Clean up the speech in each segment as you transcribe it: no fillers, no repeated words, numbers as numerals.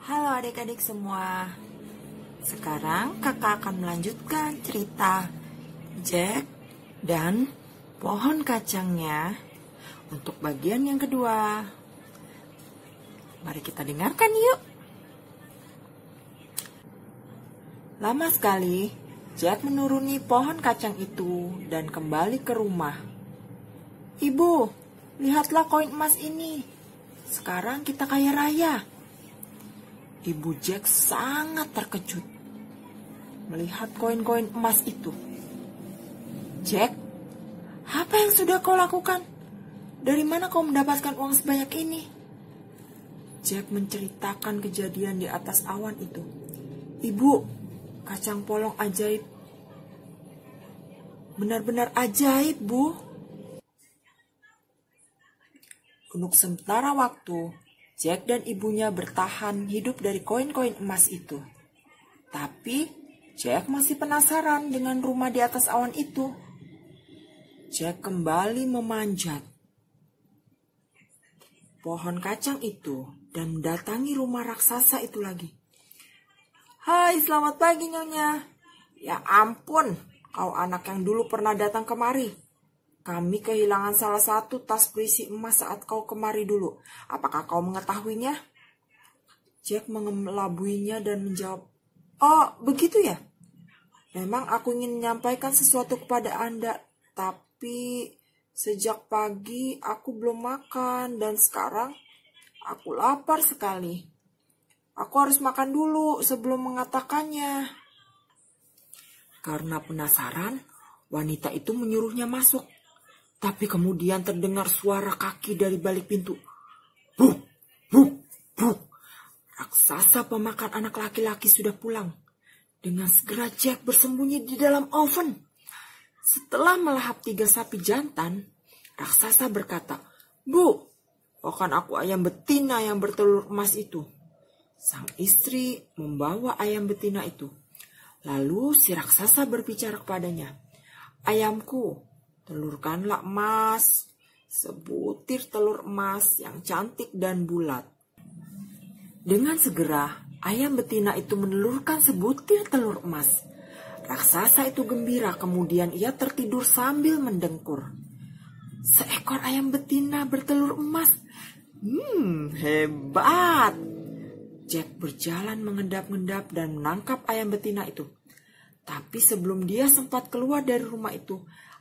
Halo adik-adik semua. Sekarang kakak akan melanjutkan cerita Jack dan pohon kacangnya untuk bagian yang kedua. Mari kita dengarkan yuk. Lama sekali Jack menuruni pohon kacang itu dan kembali ke rumah. Ibu, lihatlah koin emas ini. Sekarang kita kaya raya. Ibu Jack sangat terkejut melihat koin-koin emas itu. Jack, apa yang sudah kau lakukan? Dari mana kau mendapatkan uang sebanyak ini? Jack menceritakan kejadian di atas awan itu. Ibu, kacang polong ajaib. Benar-benar ajaib, Bu. Untuk sementara waktu, Jack dan ibunya bertahan hidup dari koin-koin emas itu. Tapi Jack masih penasaran dengan rumah di atas awan itu. Jack kembali memanjat pohon kacang itu dan mendatangi rumah raksasa itu lagi. Hai, selamat pagi Nyonya. Ya ampun, kau anak yang dulu pernah datang kemari. Kami kehilangan salah satu tas berisi emas saat kau kemari dulu. Apakah kau mengetahuinya? Jack mengelabuinya dan menjawab, oh, begitu ya? Memang aku ingin menyampaikan sesuatu kepada Anda, tapi sejak pagi aku belum makan dan sekarang aku lapar sekali. Aku harus makan dulu sebelum mengatakannya. Karena penasaran, wanita itu menyuruhnya masuk. Tapi kemudian terdengar suara kaki dari balik pintu. Buk, buk, buk. Raksasa pemakan anak laki-laki sudah pulang. Dengan segera Jack bersembunyi di dalam oven. Setelah melahap 3 sapi jantan, raksasa berkata, Bu, bahkan aku ayam betina yang bertelur emas itu. Sang istri membawa ayam betina itu. Lalu si raksasa berbicara kepadanya, Ayamku, telurkanlah emas, sebutir telur emas yang cantik dan bulat. Dengan segera, ayam betina itu menelurkan sebutir telur emas. Raksasa itu gembira, kemudian ia tertidur sambil mendengkur. Seekor ayam betina bertelur emas. Hebat! Jack berjalan mengendap-endap dan menangkap ayam betina itu. Tapi sebelum dia sempat keluar dari rumah itu,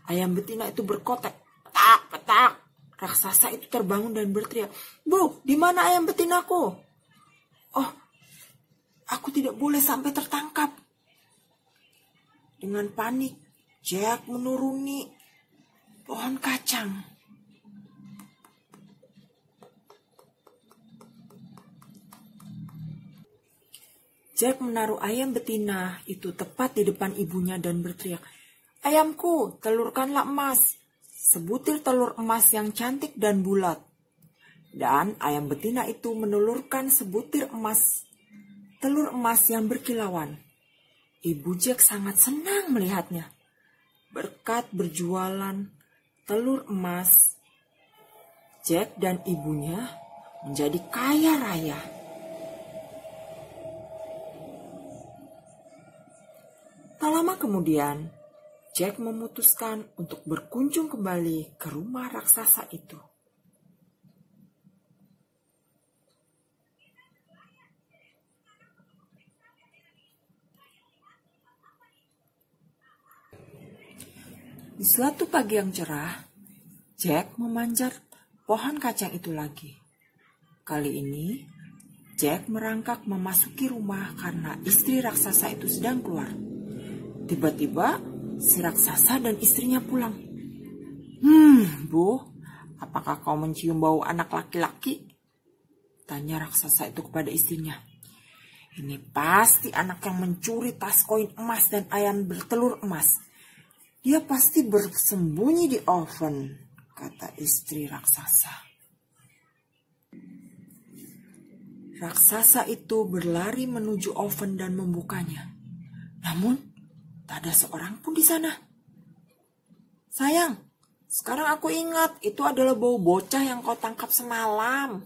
ayam betina itu berkotek. Petak, petak. Raksasa itu terbangun dan berteriak, Bu, di mana ayam betinaku? Oh, aku tidak boleh sampai tertangkap. Dengan panik, Jack menuruni pohon kacang. Jack menaruh ayam betina itu tepat di depan ibunya dan berteriak, Ayamku, telurkanlah emas, sebutir telur emas yang cantik dan bulat. Dan ayam betina itu menelurkan sebutir emas, telur emas yang berkilauan. Ibu Jack sangat senang melihatnya. Berkat berjualan telur emas, Jack dan ibunya menjadi kaya raya. Tak lama kemudian, Jack memutuskan untuk berkunjung kembali ke rumah raksasa itu. Di suatu pagi yang cerah, Jack memanjat pohon kacang itu lagi. Kali ini, Jack merangkak memasuki rumah karena istri raksasa itu sedang keluar. Tiba-tiba, si raksasa dan istrinya pulang. Bu, apakah kau mencium bau anak laki-laki? Tanya raksasa itu kepada istrinya. Ini pasti anak yang mencuri tas koin emas dan ayam bertelur emas. Dia pasti bersembunyi di oven, kata istri raksasa. Raksasa itu berlari menuju oven dan membukanya. Namun, tak ada seorang pun di sana. Sayang, sekarang aku ingat itu adalah bau bocah yang kau tangkap semalam.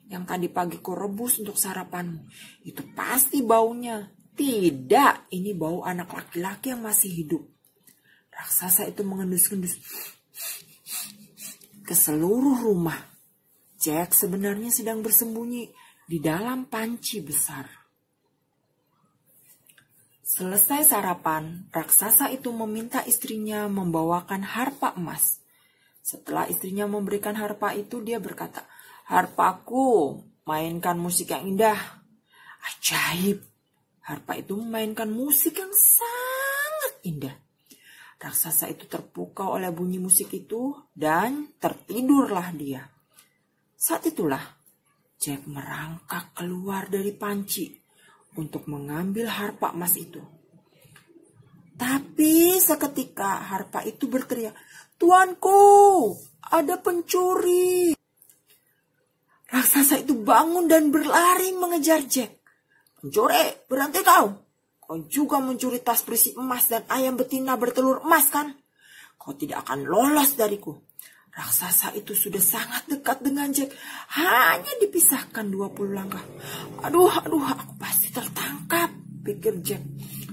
yang tadi pagi kau rebus untuk sarapanmu. Itu pasti baunya. Tidak, ini bau anak laki-laki yang masih hidup. Raksasa itu mengendus-endus ke seluruh rumah. Jack sebenarnya sedang bersembunyi di dalam panci besar. Selesai sarapan, raksasa itu meminta istrinya membawakan harpa emas. Setelah istrinya memberikan harpa itu, dia berkata, "Harpaku, mainkan musik yang indah." Ajaib, harpa itu memainkan musik yang sangat indah. Raksasa itu terpukau oleh bunyi musik itu dan tertidurlah dia. Saat itulah Jack merangkak keluar dari panci untuk mengambil harpa emas itu. Tapi seketika harpa itu berteriak, "Tuanku, ada pencuri!" Raksasa itu bangun dan berlari mengejar Jack. "Pencuri, berhenti kau! Kau juga mencuri tas berisi emas dan ayam betina bertelur emas kan? Kau tidak akan lolos dariku." Raksasa itu sudah sangat dekat dengan Jack. Hanya dipisahkan 20 langkah. Aduh, aku pasti tertangkap, pikir Jack.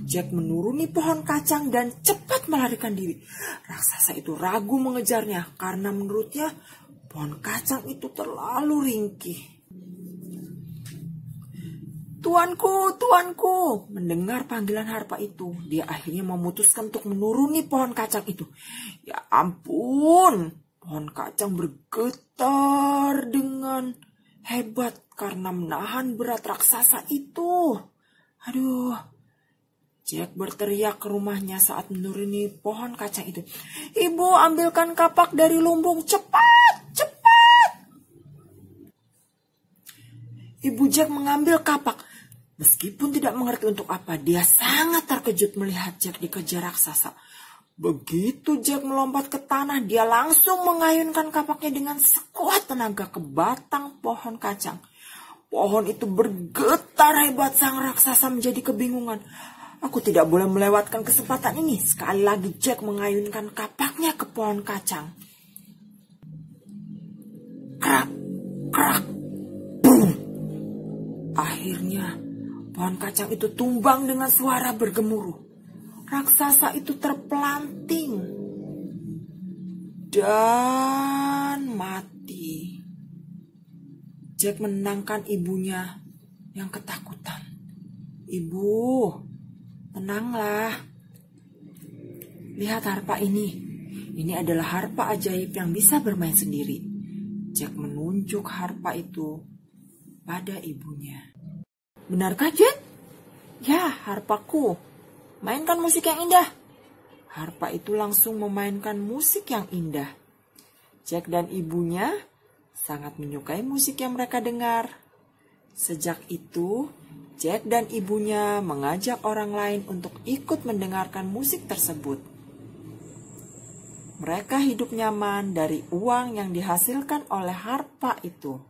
Jack menuruni pohon kacang dan cepat melarikan diri. Raksasa itu ragu mengejarnya karena menurutnya pohon kacang itu terlalu ringkih. Tuanku, tuanku!" Mendengar panggilan harpa itu, dia akhirnya memutuskan untuk menuruni pohon kacang itu. Ya ampun! Pohon kacang bergetar dengan hebat karena menahan berat raksasa itu. Aduh, Jack berteriak ke rumahnya saat menuruni pohon kacang itu. "Ibu, ambilkan kapak dari lumbung, cepat, cepat!" Ibu Jack mengambil kapak. Meskipun tidak mengerti untuk apa, dia sangat terkejut melihat Jack dikejar raksasa. Begitu Jack melompat ke tanah, dia langsung mengayunkan kapaknya dengan sekuat tenaga ke batang pohon kacang. Pohon itu bergetar hebat, sang raksasa menjadi kebingungan. Aku tidak boleh melewatkan kesempatan ini. Sekali lagi Jack mengayunkan kapaknya ke pohon kacang. Krak, krak, boom. Akhirnya pohon kacang itu tumbang dengan suara bergemuruh. Raksasa itu terpelanting dan mati. Jack menenangkan ibunya yang ketakutan. "Ibu, tenanglah. Lihat harpa ini. Ini adalah harpa ajaib yang bisa bermain sendiri." Jack menunjuk harpa itu pada ibunya. "Benarkah, Jack?" "Ya, harpaku. Mainkan musik yang indah." Harpa itu langsung memainkan musik yang indah. Jack dan ibunya sangat menyukai musik yang mereka dengar. Sejak itu, Jack dan ibunya mengajak orang lain untuk ikut mendengarkan musik tersebut. Mereka hidup nyaman dari uang yang dihasilkan oleh harpa itu.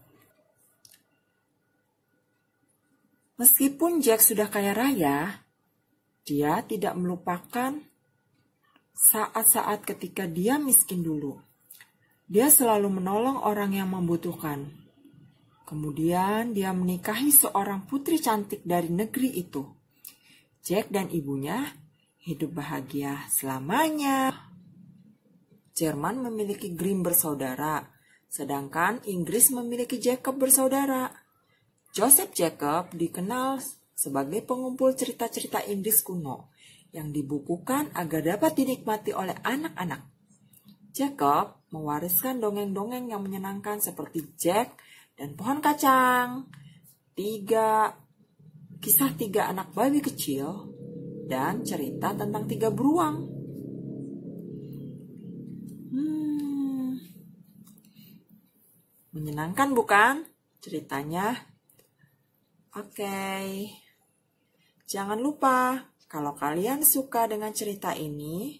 Meskipun Jack sudah kaya raya, dia tidak melupakan saat-saat ketika dia miskin dulu. Dia selalu menolong orang yang membutuhkan. Kemudian dia menikahi seorang putri cantik dari negeri itu. Jack dan ibunya hidup bahagia selamanya. Jerman memiliki Grimm bersaudara, sedangkan Inggris memiliki Jacob bersaudara. Joseph Jacob dikenal sebagai pengumpul cerita-cerita Inggris kuno yang dibukukan agar dapat dinikmati oleh anak-anak. Jacob mewariskan dongeng-dongeng yang menyenangkan seperti Jack dan pohon kacang, kisah 3 anak babi kecil, dan cerita tentang 3 beruang. Menyenangkan bukan ceritanya? Oke. Jangan lupa, kalau kalian suka dengan cerita ini,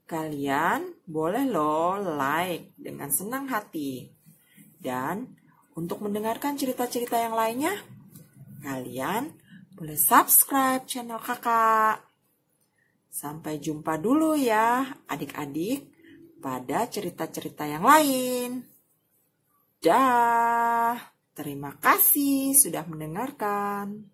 kalian boleh like dengan senang hati. Dan untuk mendengarkan cerita-cerita yang lainnya, kalian boleh subscribe channel kakak. Sampai jumpa dulu ya adik-adik pada cerita-cerita yang lain. Dah. Terima kasih sudah mendengarkan.